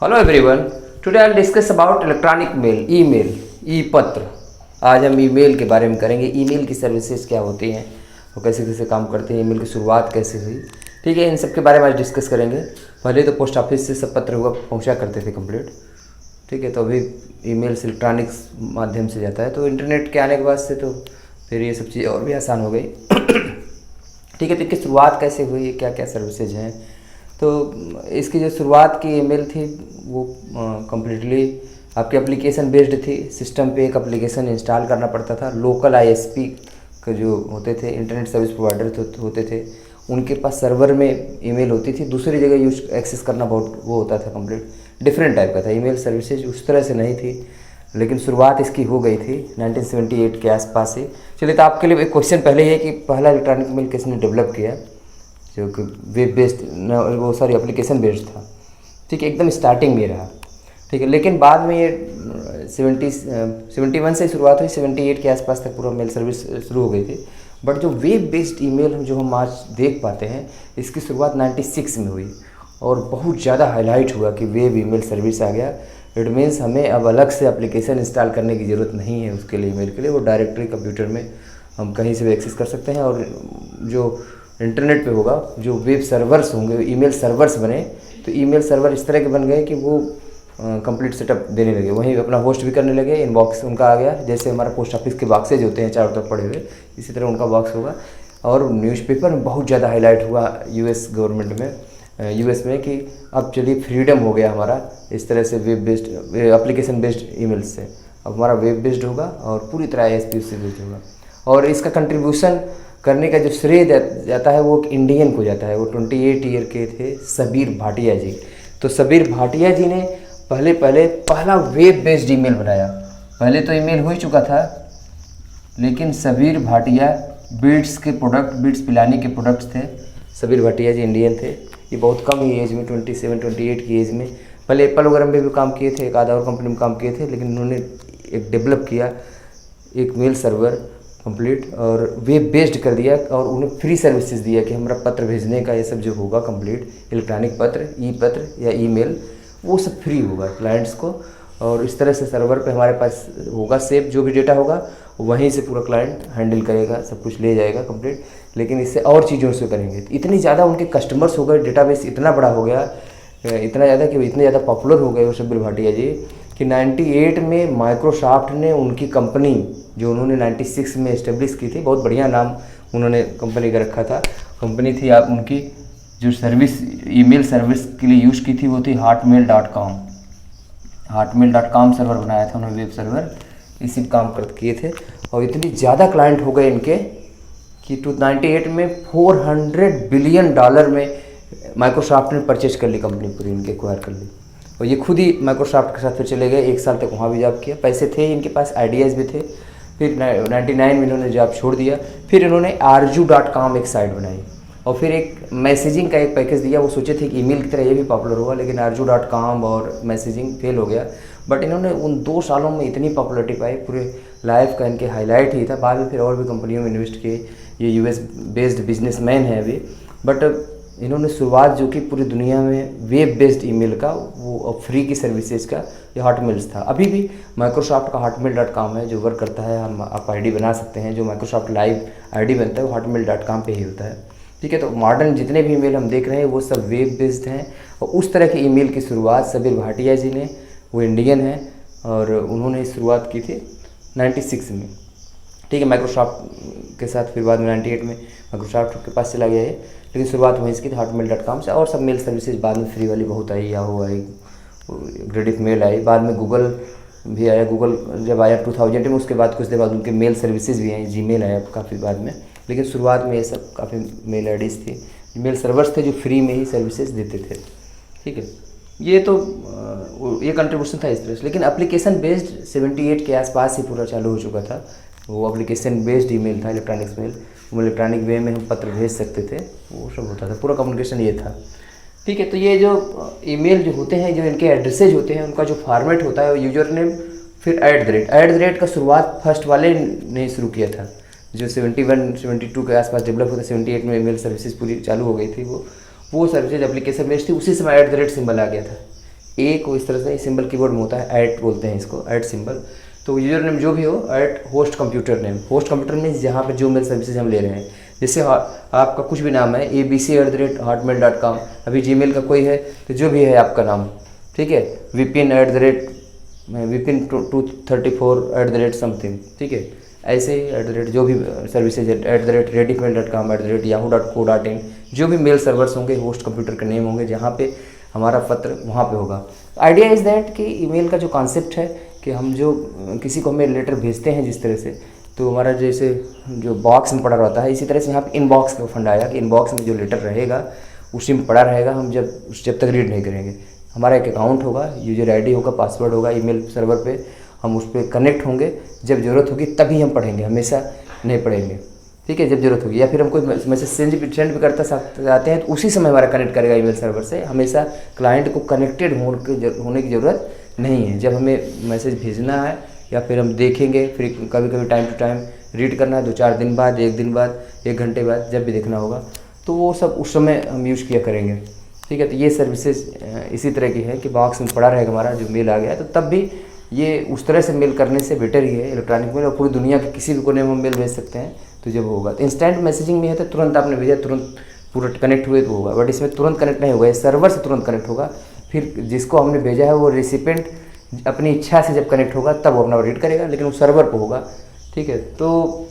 Hello everyone, today I will discuss about electronic mail, email, e पत्र। आज हम email के बारे में करेंगे। ईमेल की सर्विसेज क्या होती हैं और कैसे कैसे काम करते हैं, ईमेल की शुरुआत कैसे हुई। ठीक है, इन सब के बारे में आज डिस्कस करेंगे। पहले तो पोस्ट ऑफिस से सब पत्र हुआ पहुंचा करते थे कंप्लीट। ठीक है, तो अभी ईमेल्स इलेक्ट्रॉनिक्स माध्यम से जाता है। तो इंटरनेट के आने के बाद से तो फिर ये सब चीज़ें और भी आसान हो गई। ठीक है, तो इसकी शुरुआत कैसे हुई, क्या क्या सर्विसेज हैं। तो इसकी जो शुरुआत की ईमेल थी वो कम्प्लीटली आपकी एप्लीकेशन बेस्ड थी। सिस्टम पे एक एप्लीकेशन इंस्टॉल करना पड़ता था। लोकल आईएसपी के जो होते थे, इंटरनेट सर्विस प्रोवाइडर होते थे, उनके पास सर्वर में ईमेल होती थी। दूसरी जगह यूज एक्सेस करना बहुत वो होता था, कंप्लीट डिफरेंट टाइप का था। ईमेल सर्विसेज उस तरह से नहीं थी, लेकिन शुरुआत इसकी हो गई थी 1978 के आसपास ही। चलिए, तो आपके लिए एक क्वेश्चन पहले ही है कि पहला इलेक्ट्रॉनिक मेल किसने डेवलप किया, जो कि वेब बेस्ड वो सारी एप्लीकेशन बेस्ड था। ठीक है, एकदम स्टार्टिंग में रहा। ठीक है, लेकिन बाद में ये 71 से शुरुआत हुई, 78 के आसपास तक पूरा मेल सर्विस शुरू हो गई थी। बट जो वेब बेस्ड ईमेल जो हम आज देख पाते हैं, इसकी शुरुआत 96 में हुई और बहुत ज़्यादा हाईलाइट हुआ कि वेब ईमेल सर्विस आ गया। इट मीन्स हमें अब अलग से एप्लीकेशन इंस्टॉल करने की ज़रूरत नहीं है उसके लिए, ईमेल के लिए। वो डायरेक्टली कंप्यूटर में हम कहीं से भी एक्सेस कर सकते हैं। और जो इंटरनेट पे होगा, जो वेब सर्वर्स होंगे, ईमेल सर्वर्स बने, तो ईमेल सर्वर इस तरह के बन गए कि वो कंप्लीट सेटअप देने लगे, वहीं अपना होस्ट भी करने लगे। इनबॉक्स उनका आ गया, जैसे हमारा पोस्ट ऑफिस के बॉक्सेज होते हैं चारों तरफ पड़े हुए, इसी तरह उनका बॉक्स होगा। और न्यूज़पेपर में बहुत ज़्यादा हाईलाइट हुआ यूएस गवर्नमेंट में, यूएस में, कि अब चलिए फ्रीडम हो गया हमारा इस तरह से web based application based email से। अब हमारा वेब बेस्ड होगा और पूरी तरह आईएसपी से बेस्ड होगा। और इसका कंट्रीब्यूशन करने का जो श्रेय जाता है वो इंडियन को जाता है। वो 28 ईयर के थे सबीर भाटिया जी। तो सबीर भाटिया जी ने पहला वेब बेस्ड ईमेल बनाया। पहले तो ईमेल हो ही चुका था, लेकिन सबीर भाटिया बीट्स पिलानी के प्रोडक्ट्स थे। सबीर भाटिया जी इंडियन थे। ये बहुत कम ही एज में, 27-28 की एज में, पहले एप्पल वगैरह में भी काम किए थे, एक आधा और कंपनी में काम किए थे, लेकिन उन्होंने एक डेवलप किया एक मेल सर्वर कंप्लीट और वेब बेस्ड कर दिया। और उन्हें फ्री सर्विसेज दिया कि हमारा पत्र भेजने का ये सब जो होगा कंप्लीट, इलेक्ट्रॉनिक पत्र, ई पत्र या ईमेल, वो सब फ्री होगा क्लाइंट्स को। और इस तरह से सर्वर पे हमारे पास होगा सेव, जो भी डेटा होगा वहीं से पूरा क्लाइंट हैंडल करेगा, सब कुछ ले जाएगा कंप्लीट। लेकिन इससे और चीज़ों से करेंगे। तो इतनी ज़्यादा उनके कस्टमर्स हो गए, डेटाबेस इतना बड़ा हो गया, इतना ज़्यादा कि इतने ज़्यादा पॉपुलर हो गए वो सबीर भाटिया जी कि 98 में माइक्रोसॉफ्ट ने उनकी कंपनी जो उन्होंने 96 में इस्टेब्लिश की थी, बहुत बढ़िया नाम उन्होंने कंपनी का रखा था। कंपनी थी आप उनकी जो सर्विस ईमेल सर्विस के लिए यूज़ की थी वो थी hotmail.com। hotmail.com सर्वर बनाया था उन्होंने, वेब सर्वर इसी काम कर किए थे। और इतनी ज़्यादा क्लाइंट हो गए इनके कि 98 में $400 बिलियन में माइक्रोसॉफ्ट ने परचेज कर ली कंपनी पूरी, इनके एक्वायर कर ली। और ये खुद ही माइक्रोसॉफ्ट के साथ फिर चले गए, 1 साल तक वहाँ भी जॉब किया। पैसे थे इनके पास, आइडियाज़ भी थे। फिर 99 में इन्होंने जॉब छोड़ दिया। फिर इन्होंने arju.com एक साइट बनाई और फिर एक मैसेजिंग का एक पैकेज दिया। वो सोचे थे कि ईमेल की तरह ये भी पॉपुलर होगा, लेकिन arju.com और मैसेजिंग फेल हो गया। बट इन्होंने उन 2 सालों में इतनी पॉपुलरिटी पाई, पूरे लाइफ का इनके हाईलाइट ही था। बाद में फिर और भी कंपनियों में इन्वेस्ट किए। ये यूएस बेस्ड बिजनेसमैन है अभी। बट इन्होंने शुरुआत जो कि पूरी दुनिया में वेब बेस्ड ईमेल का, वो फ्री की सर्विसेज का, ये हॉटमेल्स था। अभी भी माइक्रोसॉफ्ट का hotmail.com है जो वर्क करता है। हम आप आईडी बना सकते हैं, जो माइक्रोसॉफ्ट लाइव आईडी बनता है वो hotmail.com पे ही होता है। ठीक है, तो मॉडर्न जितने भी ईमेल हम देख रहे हैं वो सब वेब बेस्ड हैं। और उस तरह के ईमेल की शुरुआत सबीर भाटिया जी ने, वो इंडियन हैं और उन्होंने शुरुआत की थी 96 में। ठीक है, माइक्रोसॉफ्ट के साथ फिर बाद में 98 में माइक्रोसॉफ्ट के पास चला गया है, लेकिन शुरुआत वहीं की थी hotmail.com से। और सब मेल सर्विसेज बाद में फ्री वाली बहुत आई, याहू आई, ग्रेडिट मेल आई, बाद में गूगल भी आया। गूगल जब आया 2000 में, उसके बाद कुछ देर बाद उनके मेल सर्विसेज भी आई, जीमेल आया काफ़ी बाद में। लेकिन शुरुआत में ये सब काफ़ी मेल आईडीज़ थी, मेल सर्वर्स थे जो फ्री में ही सर्विसेज देते थे। ठीक है, ये तो ये कंट्रीब्यूशन था इस तरह से। लेकिन एप्लीकेशन बेस्ड 78 के आसपास ही पूरा चालू हो चुका था। वो एप्लीकेशन बेस्ड ईमेल था, इलेक्ट्रॉनिक्स मेल, वो इलेक्ट्रॉनिक वे में हम पत्र भेज सकते थे, वो सब होता था, पूरा कम्युनिकेशन ये था। ठीक है, तो ये जो ईमेल जो होते हैं, जो इनके एड्रेसेज होते हैं, उनका जो फॉर्मेट होता है, यूजर नेम फिर @ का शुरुआत फर्स्ट वाले ने शुरू किया था, जो 71-72 के आसपास डेवलप होता है। 78 में ईमेल सर्विसेज पूरी चालू हो गई थी। वो सर्विसेज एप्लीकेशन बेस्ड थी, उसी समय @ सिंबल आ गया था ए को इस तरह से सिंबल कीबोर्ड में होता है, ऐट बोलते हैं इसको, ऐट सिंबल। तो यूजर नेम जो भी हो, at host computer name. Host computer means जहाँ पे जो मेल सर्विसेज हम ले रहे हैं, जैसे आपका कुछ भी नाम है abc@hotmail.com, अभी जीमेल का कोई है तो जो भी है आपका नाम, ठीक है, विपिन 234 समथिंग, ठीक है, ऐसे ही जो भी सर्विसेज @rediffmail.com, @yahoo.co.in, जो भी मेल सर्वर्स होंगे होस्ट कंप्यूटर के नेम होंगे, जहाँ पे हमारा पत्र वहाँ पे होगा। आइडिया इज़ दैट कि ईमेल का जो कॉन्सेप्ट है कि हम जो किसी को हमें लेटर भेजते हैं जिस तरह से, तो हमारा जैसे जो बॉक्स में पड़ा रहता है, इसी तरह से यहाँ पे इनबॉक्स का फंड आया कि इनबॉक्स में जो लेटर रहेगा उसी में पड़ा रहेगा, हम जब तक रीड नहीं करेंगे। हमारा एक अकाउंट होगा, यूजर आईडी होगा, पासवर्ड होगा, ईमेल सर्वर पे हम उस पर कनेक्ट होंगे, जब ज़रूरत होगी तभी हम पढ़ेंगे, हमेशा नहीं पढ़ेंगे, ठीक है, जब जरूरत होगी। या फिर हम कोई मैसेज सेंड भी करते जाते हैं तो उसी समय हमारा कनेक्ट करेगा ईमेल सर्वर से। हमेशा क्लाइंट को कनेक्टेड होने की ज़रूरत नहीं है। जब हमें मैसेज भेजना है या फिर हम देखेंगे, फिर कभी कभी टाइम टू टाइम रीड करना है, 2-4 दिन बाद, 1 दिन बाद, 1 घंटे बाद, जब भी देखना होगा, तो वो सब उस समय हम यूज़ किया करेंगे, ठीक है। तो ये सर्विसेज इसी तरह की है कि बॉक्स में पड़ा रहेगा हमारा जो मेल आ गया, तो तब भी ये उस तरह से मेल करने से बेटर ही है इलेक्ट्रॉनिक मेल, और पूरी दुनिया के किसी भी कोने में हम मेल भेज सकते हैं। तो जब होगा तो इंस्टेंट मैसेजिंग में है तो तुरंत आपने भेजा, तुरंत पूरा कनेक्ट हुए तो होगा, बट इसमें तुरंत कनेक्ट नहीं होगा, ये सर्वर से तुरंत कनेक्ट होगा। फिर जिसको हमने भेजा है वो रेसिपेंट अपनी इच्छा से जब कनेक्ट होगा तब वो अपना रीड करेगा, लेकिन वो सर्वर पर होगा, ठीक है। तो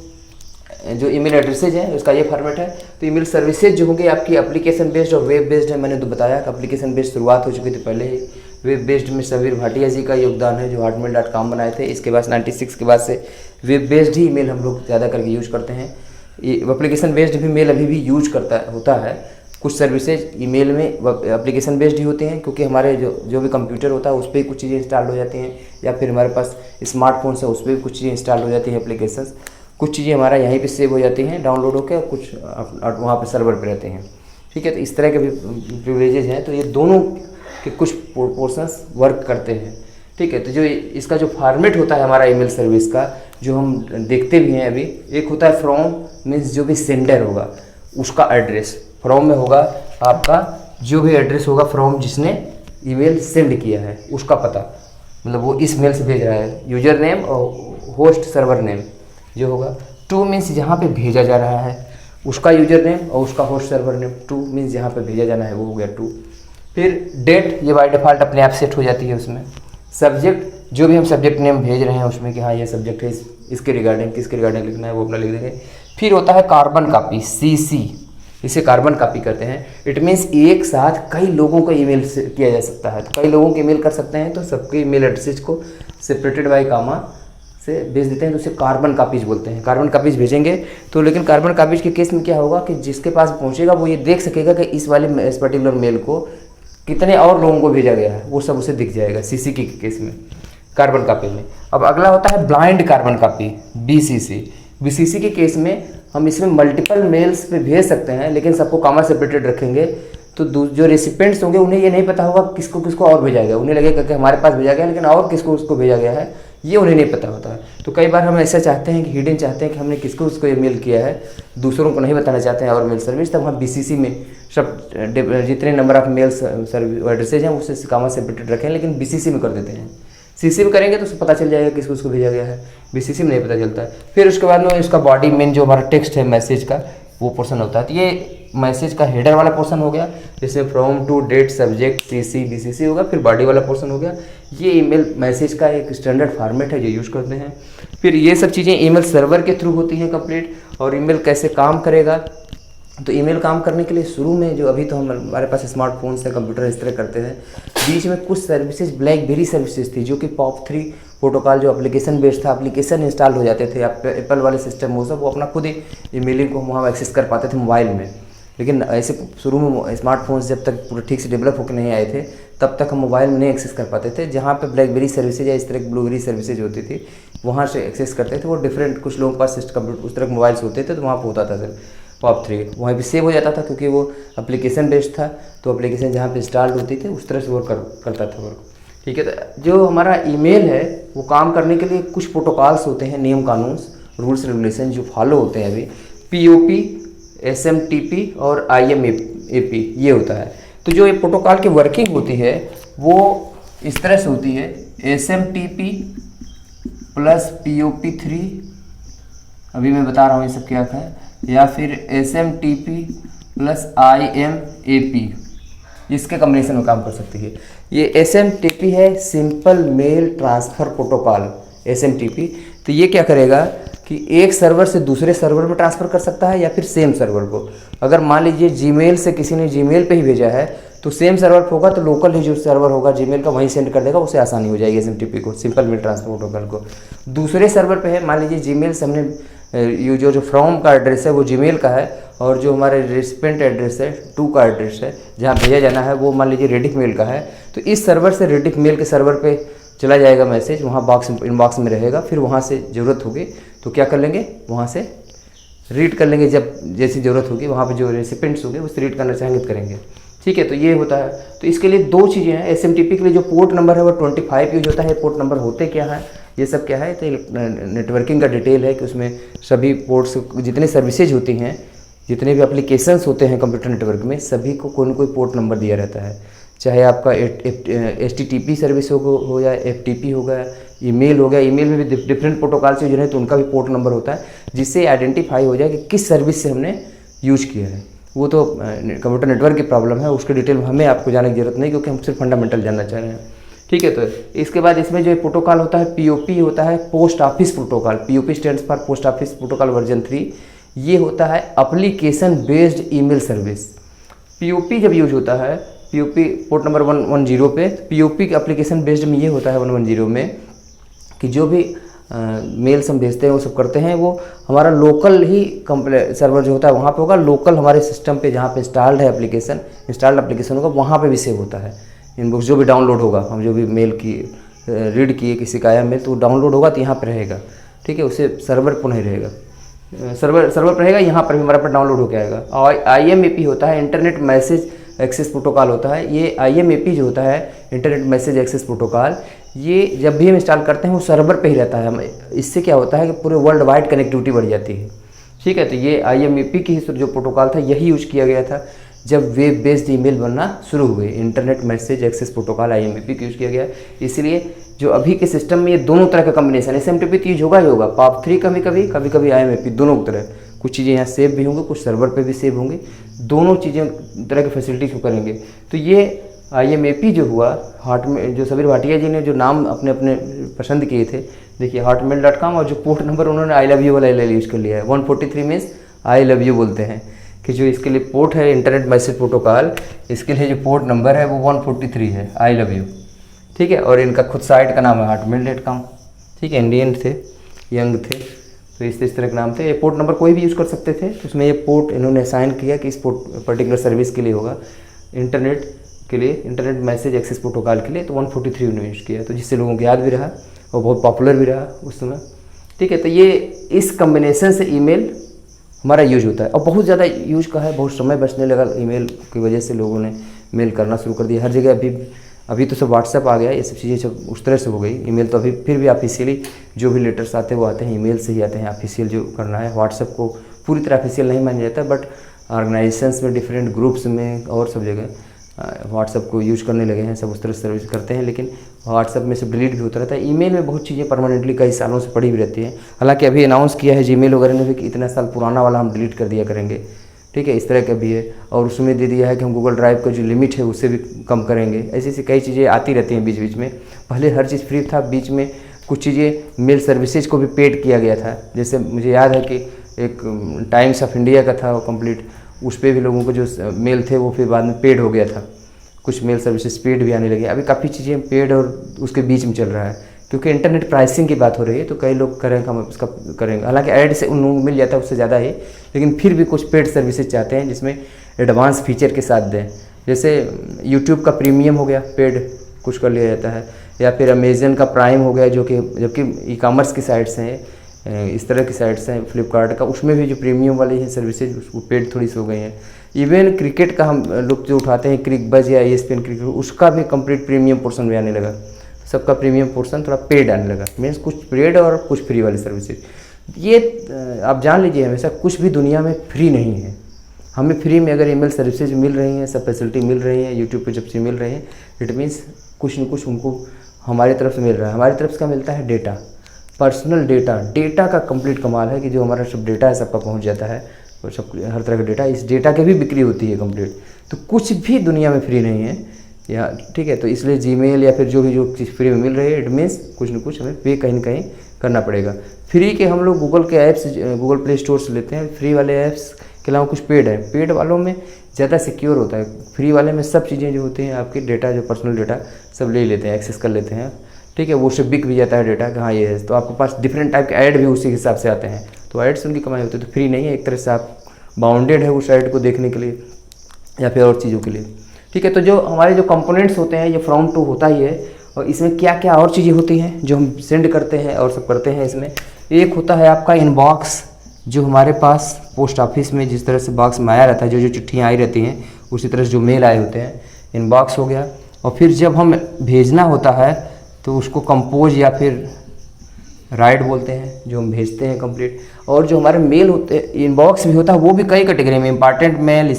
जो ईमेल एड्रेसेज है उसका ये फॉर्मेट है। तो ईमेल सर्विसेज जो होंगे आपकी एप्लीकेशन बेस्ड और वेब बेस्ड है। मैंने तो बताया कि एप्लीकेशन बेस्ड शुरुआत हो चुकी थी पहले ही। वेब बेस्ड में समीर भाटिया जी का योगदान है जो hotmail.com बनाए थे। इसके बाद 96 के बाद से वेब बेस्ड ही ईमेल हम लोग ज़्यादा करके यूज करते हैं। एप्लीकेशन बेस्ड भी मेल अभी भी यूज होता है। कुछ सर्विसेज ईमेल में एप्लीकेशन बेस्ड ही होते हैं, क्योंकि हमारे जो भी कंप्यूटर होता है उस पर कुछ चीज़ें इंस्टॉल हो जाती हैं, या फिर हमारे पास स्मार्टफोन है उस पर भी कुछ चीज़ें इंस्टॉल हो जाती हैं एप्लीकेशंस। कुछ चीज़ें हमारा यहीं पे सेव हो जाती हैं डाउनलोड होकर, कुछ वहाँ पे सर्वर पे रहते हैं, ठीक है। तो इस तरह के भी प्रिविलेजेज हैं। तो ये दोनों के कुछ पोर्शंस वर्क करते हैं, ठीक है। तो जो इसका जो फॉर्मेट होता है हमारा ईमेल सर्विस का, जो हम देखते भी हैं अभी, एक होता है फ्रॉम, मीन्स जो भी सेंडर होगा उसका एड्रेस। फ्रॉम में होगा आपका जो भी एड्रेस होगा फ्रॉम, जिसने ईमेल सेंड किया है उसका पता, मतलब वो इस मेल से भेज रहा है, यूजर नेम और होस्ट सर्वर नेम जो होगा। टू मीन्स जहाँ पे भेजा जा रहा है उसका यूजर नेम और उसका host server name. Two means जहाँ पे भेजा जाना है वो हो गया टू। फिर डेट, ये बाय डिफ़ॉल्ट अपने आप सेट हो जाती है उसमें। सब्जेक्ट, जो भी हम सब्जेक्ट नेम भेज रहे हैं उसमें कि हाँ ये सब्जेक्ट है, इसके रिगार्डिंग किसके रिगार्डिंग लिखना है वो अपना लिख देंगे। फिर होता है कार्बन कॉपी, CC, इसे कार्बन कॉपी करते हैं। इट मीन्स एक साथ कई लोगों का ईमेल किया जा सकता है, तो कई लोगों के ईमेल कर सकते हैं, तो सबके ईमेल एड्रेस को सेपरेटेड बाय कामा से भेज देते हैं, तो उसे कार्बन कॉपीज बोलते हैं। कार्बन कॉपीज भेजेंगे तो, लेकिन कार्बन कॉपीज के केस में क्या होगा कि जिसके पास पहुंचेगा वो ये देख सकेगा कि इस पर्टिकुलर मेल को कितने और लोगों को भेजा गया है, वो सब उसे दिख जाएगा CC के केस में, कार्बन कॉपी में। अब अगला होता है ब्लाइंड कार्बन कॉपी, BCC के केस में हम इसमें मल्टीपल मेल्स पे भेज सकते हैं, लेकिन सबको कामा सेपरेटेड रखेंगे, तो जो रेसिपेंट्स होंगे उन्हें ये नहीं पता होगा किसको किसको और भेजा गया। उन्हें लगेगा कि हमारे पास भेजा गया, लेकिन और किसको उसको भेजा गया है ये उन्हें नहीं पता होता है। तो कई बार हम ऐसा चाहते हैं कि हिडन चाहते हैं कि हमने किसको उसको ये मेल किया है, दूसरों को नहीं बताना चाहते हैं और मेल सर्विस, तब हम BCC में सब जितने नंबर ऑफ मेल एड्रेसेज हैं उससे कामा सेपरेटेड रखें, लेकिन BCC में कर देते हैं। CC में करेंगे तो पता चल जाएगा किसको उसको भेजा गया है, BCC में नहीं पता चलता है। फिर उसके बाद में इसका बॉडी मेन जो हमारा टेक्स्ट है मैसेज का, वो पोर्शन होता है। तो ये मैसेज का हेडर वाला पोर्शन हो गया, जिसमें from to date subject CC BCC होगा। फिर बॉडी वाला पोर्शन हो गया। ये ईमेल मैसेज का एक स्टैंडर्ड फॉर्मेट है जो यूज़ करते हैं। फिर ये सब चीज़ें ईमेल सर्वर के थ्रू होती हैं कंप्लीट। और ईमेल कैसे काम करेगा, तो ईमेल काम करने के लिए शुरू में जो अभी तो हमारे पास स्मार्टफोन से कंप्यूटर इस तरह करते हैं, बीच में कुछ सर्विसेज ब्लैकबेरी सर्विसेज थी जो कि POP3 प्रोटोकॉल जो एप्लीकेशन बेस्ड था, एप्लीकेशन इंस्टॉल हो जाते थे एप्पल वाले सिस्टम, वो सब वो अपना खुद ही ईमेलिंग को वहाँ एक्सेस कर पाते थे मोबाइल में। लेकिन ऐसे शुरू में स्मार्टफोन्स जब तक पूरा ठीक से डेवलप होकर नहीं आए थे तब तक हम मोबाइल में नहीं एक्सेस कर पाते थे। जहाँ पे ब्लैकबेरी सर्विसेज या इस तरह की ब्लूबेरी सर्विसेज होती थी वहाँ से एक्सेस करते थे। वो डिफरेंट, कुछ लोगों के पास कंप्यूटर उस तरह के मोबाइल्स होते थे, तो वहाँ पर होता था सर POP3, वहीं पे सेव हो जाता था, क्योंकि वो एप्लीकेशन बेस्ड था। तो एप्लीकेशन जहाँ पे इंस्टॉल्ड होती थी उस तरह से वर्क करता था वर्क, ठीक है। तो जो हमारा ईमेल है वो काम करने के लिए कुछ प्रोटोकॉल्स होते हैं, नियम कानून, रूल्स रेगुलेशन जो फॉलो होते हैं अभी। POP, SMTP और IMAP ये होता है। तो जो ये प्रोटोकॉल की वर्किंग होती है वो इस तरह से होती है SMTP प्लस POP3, अभी मैं बता रहा हूँ ये सब क्या है, या फिर SMTP प्लस IMAP, इसके कॉम्बिनेशन में काम कर सकती है। ये SMTP है, simple mail transfer protocol, SMTP। तो ये क्या करेगा कि एक सर्वर से दूसरे सर्वर में ट्रांसफ़र कर सकता है या फिर सेम सर्वर को। अगर मान लीजिए जीमेल से किसी ने जीमेल पे ही भेजा है तो सेम सर्वर पे होगा तो लोकल ही जो सर्वर होगा जीमेल का वहीं सेंड कर देगा, उसे आसानी हो जाएगी SMTP को, सिंपल मेल ट्रांसफर प्रोटोकॉल को। दूसरे सर्वर पे है, मान लीजिए जीमेल से हमने जो फ्रॉम का एड्रेस है वो जीमेल का है और जो हमारे रिसिपेंट एड्रेस है टू का एड्रेस है जहाँ भेजा जाना है वो मान लीजिए रेडिक मेल का है, तो इस सर्वर से रेडिक मेल के सर्वर पे चला जाएगा मैसेज, वहाँ इनबॉक्स में रहेगा। फिर वहाँ से ज़रूरत होगी तो क्या कर लेंगे, वहाँ से रीड कर लेंगे, जब जैसी ज़रूरत होगी वहाँ पे जो रेसिपेंट्स होंगे उससे रीड करना चाहेंगे तो करेंगे। ठीक है, तो ये होता है। तो इसके लिए दो चीज़ें हैं। SMTP के लिए जो पोर्ट नंबर है वो 25 यूज होता है। पोर्ट नंबर होते क्या है, ये सब क्या है, तो नेटवर्किंग का डिटेल है कि उसमें सभी पोर्ट्स, जितने सर्विसेज होती हैं, जितने भी एप्लीकेशंस होते हैं कंप्यूटर नेटवर्क में, सभी को कोई न कोई पोर्ट नंबर दिया रहता है। चाहे आपका HTTP सर्विस हो या FTP हो गया, ईमेल हो गया, ईमेल में भी डिफरेंट प्रोटोकॉल से यूज है तो उनका भी पोर्ट नंबर होता है जिससे आइडेंटिफाई हो जाए कि किस सर्विस से हमने यूज किया है। वो तो कंप्यूटर नेटवर्क की प्रॉब्लम है, उसके डिटेल में हमें आपको जाने की जरूरत नहीं क्योंकि हम सिर्फ फंडामेंटल जानना चाह रहे हैं। ठीक है, तो इसके बाद इसमें जो प्रोटोकॉल होता है POP होता है, post office protocol. POP stands for post office protocol version 3। ये होता है application based email service. POP जब यूज होता है, POP पोर्ट नंबर 110 पे, POP के एप्लीकेशन बेस्ड में ये होता है 110 में कि जो भी मेल्स हम भेजते हैं वो सब करते हैं, वो हमारा लोकल ही सर्वर जो होता है वहाँ पे होगा, लोकल हमारे सिस्टम पे जहाँ पे इंस्टॉल्ड एप्लीकेशन होगा वहाँ पे भी सेव होता है। इनबॉक्स जो भी डाउनलोड होगा, हम जो भी मेल की रीड किए किसी का आया मेल तो डाउनलोड होगा तो यहाँ पे रहेगा। ठीक है, उसे सर्वर पर नहीं रहेगा, सर्वर पर रहेगा, यहाँ पर भी हमारा पर डाउनलोड होकर आएगा। और IMAP होता है, इंटरनेट मैसेज एक्सेस प्रोटोकॉल होता है। ये IMAP जो होता है, इंटरनेट मैसेज एक्सेस प्रोटोकॉल, ये जब भी हम इंस्टॉल करते हैं वो सर्वर पे ही रहता है। इससे क्या होता है कि पूरे वर्ल्ड वाइड कनेक्टिविटी बढ़ जाती है। ठीक है, तो ये IMAP की जो प्रोटोकॉल था यही यूज किया गया था जब वेब बेस्ड ईमेल बनना शुरू हुए। Internet message access protocol IMAP का यूज किया गया। इसलिए जो अभी के सिस्टम में ये दोनों तरह का कॉम्बिनेशन, SMTP तो यूज होगा ही होगा, POP3 कभी IMAP, दोनों तरह कुछ चीज़ें यहाँ सेव भी होंगी, कुछ सर्वर पे भी सेव होंगी, दोनों चीज़ें तरह की फैसिलिटीज को करेंगे। तो ये IMAP जो हुआ, जो सबीर भाटिया जी ने जो नाम अपने अपने पसंद किए थे, देखिए hotmail.com, और जो पोर्ट नंबर उन्होंने I love you वाला यूज़ कर लिया है। 143 मीन्स I love you बोलते हैं कि जो इसके लिए पोर्ट है इंटरनेट मैसेज प्रोटोकॉल, इसके लिए जो पोर्ट नंबर है वो 143 है, I love you। ठीक है, और इनका खुद साइट का नाम है hotmail.com। ठीक है, इंडियन थे, यंग थे, तो इस तरह के नाम थे। ये पोर्ट नंबर कोई भी यूज़ कर सकते थे, उसमें ये पोर्ट इन्होंने असाइन किया कि इस पोर्ट पर्टिकुलर सर्विस के लिए होगा, इंटरनेट के लिए, इंटरनेट मैसेज एक्सेस प्रोटोकॉल के लिए, तो 143 उन्होंने यूज़ किया, तो जिससे लोगों को याद भी रहा और बहुत पॉपुलर भी रहा उस समय। ठीक है, तो ये इस कम्बिनेशन से ईमेल हमारा यूज होता है और बहुत ज़्यादा यूज का है, बहुत समय बचने लगा ईमेल की वजह से, लोगों ने मेल करना शुरू कर दिया हर जगह। अभी तो सब व्हाट्सएप आ गया, ये सब चीज़ें सब उस तरह से हो गई। ईमेल तो अभी फिर भी ऑफिशियली जो भी लेटर्स आते हैं वो आते हैं ईमेल से ही आते हैं, ऑफिशियल जो करना है। व्हाट्सएप को पूरी तरह ऑफिशियल नहीं माना जाता, बट ऑर्गेनाइजेशंस में, डिफरेंट ग्रुप्स में और सब जगह व्हाट्सएप को यूज करने लगे हैं, सब उस तरह से सर्विस करते हैं। लेकिन व्हाट्सएप में से डिलीट भी होता रहता है। ईमेल में बहुत चीज़ें परमानेंटली कई सालों से पड़ी भी रहती हैं। हालांकि अभी अनाउंस किया है जीमेल वगैरह ने भी कि इतना साल पुराना वाला हम डिलीट कर दिया करेंगे। ठीक है, इस तरह का भी है। और उसमें दे दिया है कि हम गूगल ड्राइव का जो लिमिट है उससे भी कम करेंगे। ऐसी ऐसी कई चीज़ें आती रहती हैं बीच बीच में। पहले हर चीज़ फ्री था, बीच में कुछ चीज़ें मेल सर्विसेज को भी पेड किया गया था। जैसे मुझे याद है कि एक टाइम्स ऑफ इंडिया का था वो कंप्लीट, उस पर भी लोगों को जो मेल थे वो फिर बाद में पेड हो गया था। कुछ मेल सर्विसेज पेड भी आने लगे। अभी काफ़ी चीज़ें पेड और उसके बीच में चल रहा है, क्योंकि इंटरनेट प्राइसिंग की बात हो रही है तो कई लोग करेंगे, हम उसका करेंगे। हालांकि ऐड से उन लोगों को मिल जाता है उससे ज़्यादा ही, लेकिन फिर भी कुछ पेड सर्विसेज चाहते हैं जिसमें एडवांस फीचर के साथ दें। जैसे यूट्यूब का प्रीमियम हो गया, पेड कुछ कर लिया जाता है, या फिर अमेजन का प्राइम हो गया, जो कि जबकि ई कॉमर्स की साइट्स हैं, इस तरह की साइट्स हैं, फ्लिपकार्ट का, उसमें भी जो प्रीमियम वाली है सर्विसेज उसको पेड थोड़ी सी हो गई हैं। इवन क्रिकेट का हम लोग जो उठाते हैं, क्रिकबज़ या ESPN क्रिकेट, उसका भी कंप्लीट प्रीमियम पोर्शन में आने लगा। सबका प्रीमियम पोर्शन थोड़ा पेड आने लगा, मीन्स कुछ पेड और कुछ फ्री वाली सर्विसेज। ये आप जान लीजिए, हमेशा कुछ भी दुनिया में फ्री नहीं है। हमें फ्री में अगर ईमेल सर्विसेज मिल रही हैं, सब फैसिलिटी मिल रही है, यूट्यूब पे जब से मिल रही है, इट मीन्स कुछ न कुछ उनको हमारी तरफ से मिल रहा है। हमारी तरफ से क्या मिलता है? Data, personal data. डेटा का कंप्लीट कमाल है कि जो हमारा सब डेटा है सबका पहुंच जाता है, और सब हर तरह का डेटा, इस डेटा की भी बिक्री होती है कंप्लीट। तो कुछ भी दुनिया में फ्री नहीं है या, ठीक है। तो इसलिए जीमेल या फिर जो चीज़ फ्री में मिल रही है, इट मीन्स कुछ न कुछ हमें पे कहीं न कहीं करना पड़ेगा। फ्री के हम लोग गूगल के ऐप्स, गूगल प्ले स्टोर से लेते हैं। फ्री वाले ऐप्स के अलावा कुछ पेड है, पेड वालों में ज़्यादा सिक्योर होता है। फ्री वाले में सब चीज़ें जो होती हैं आपके डेटा, जो पर्सनल डेटा सब ले लेते हैं, एक्सेस कर लेते हैं, ठीक है। वो सब बिक भी जाता है डेटा कि हाँ ये है। तो आपके पास डिफरेंट टाइप के ऐड भी उसी हिसाब से आते हैं, तो ऐड से उनकी कमाई होती है। तो फ्री नहीं है, एक तरह से आप बाउंडेड है उस ऐड को देखने के लिए या फिर और चीज़ों के लिए, ठीक है। तो जो हमारे जो कंपोनेंट्स होते हैं, ये फ्रॉम टू होता ही है। और इसमें क्या क्या और चीज़ें होती हैं जो हम सेंड करते हैं और सब करते हैं इसमें। एक होता है आपका इनबॉक्स, जो हमारे पास पोस्ट ऑफिस में जिस तरह से बॉक्स में आया रहता है, जो चिट्ठियाँ आई रहती हैं, उसी तरह से जो मेल आए होते हैं, इनबॉक्स हो गया। और फिर जब हम भेजना होता है तो उसको कंपोज या फिर राइट बोलते हैं, जो हम भेजते हैं कंप्लीट। और जो हमारे मेल होते हैं, इनबॉक्स भी होता है, वो भी कई कैटेगरी में, इंपॉर्टेंट मेल,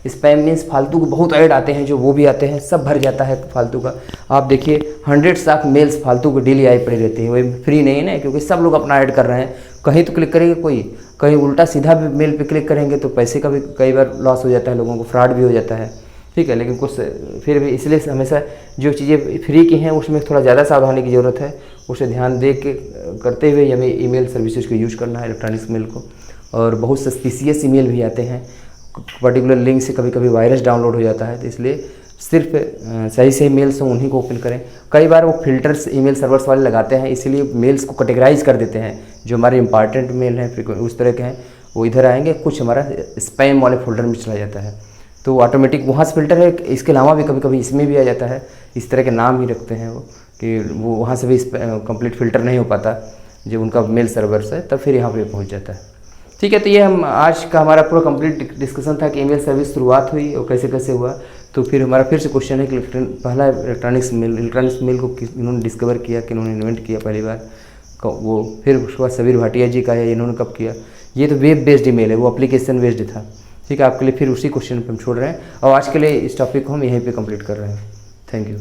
स्पैम मीन्स फालतू के बहुत ऐड आते हैं, जो वो भी आते हैं, सब भर जाता है फालतू का। आप देखिए हंड्रेड्स ऑफ मेल्स फालतू के डेली आई पड़ी रहती है, वही फ्री नहीं है ना, क्योंकि सब लोग अपना ऐड कर रहे हैं। कहीं तो क्लिक करेंगे, कोई कहीं उल्टा सीधा भी मेल पे क्लिक करेंगे तो पैसे का भी कई बार लॉस हो जाता है, लोगों को फ्रॉड भी हो जाता है, ठीक है। लेकिन कुछ फिर भी इसलिए हमेशा जो चीज़ें फ्री की हैं उसमें थोड़ा ज़्यादा सावधानी की ज़रूरत है, उसे ध्यान दे के करते हुए हमें ईमेल सर्विसेज को यूज करना है, इलेक्ट्रॉनिक्स मेल को। और बहुत सस्पिशियस ईमेल भी आते हैं, पर्टिकुलर लिंक से कभी कभी वायरस डाउनलोड हो जाता है, तो इसलिए सिर्फ सही मेल्स हों उन्हीं को ओपन करें। कई बार वो फिल्टर्स ईमेल सर्वर्स वाले लगाते हैं, इसीलिए मेल्स को कैटेगराइज कर देते हैं। जो हमारे इंपॉर्टेंट मेल हैं फिर उस तरह के हैं वो इधर आएंगे, कुछ हमारा स्पैम वाले फोल्डर में चला जाता है, तो ऑटोमेटिक वहाँ से फिल्टर है। इसके अलावा भी कभी कभी इसमें भी आ जाता है, इस तरह के नाम ही रखते हैं वो, कि वो वहाँ से भी कंप्लीट फ़िल्टर नहीं हो पाता जब उनका मेल सर्वर्स है, तब फिर यहाँ पे पहुँच जाता है, ठीक है। तो ये हम आज का हमारा पूरा कंप्लीट डिस्कशन था कि ईमेल सर्विस शुरुआत हुई और कैसे कैसे हुआ। तो फिर हमारा फिर से क्वेश्चन है कि पहला इलेक्ट्रॉनिक्स मेल को इन्होंने डिस्कवर किया, कि इन्होंने इन्वेंट किया पहली बार, वो फिर उसके बाद सबीर भाटिया जी का है, इन्होंने कब किया। ये तो वेब बेस्ड ईमेल है, वो एप्लीकेशन बेस्ड था, ठीक है। आपके लिए फिर उसी क्वेश्चन पर हम छोड़ रहे हैं, और आज के लिए इस टॉपिक को हम यहीं पर कंप्लीट कर रहे हैं। Thank you.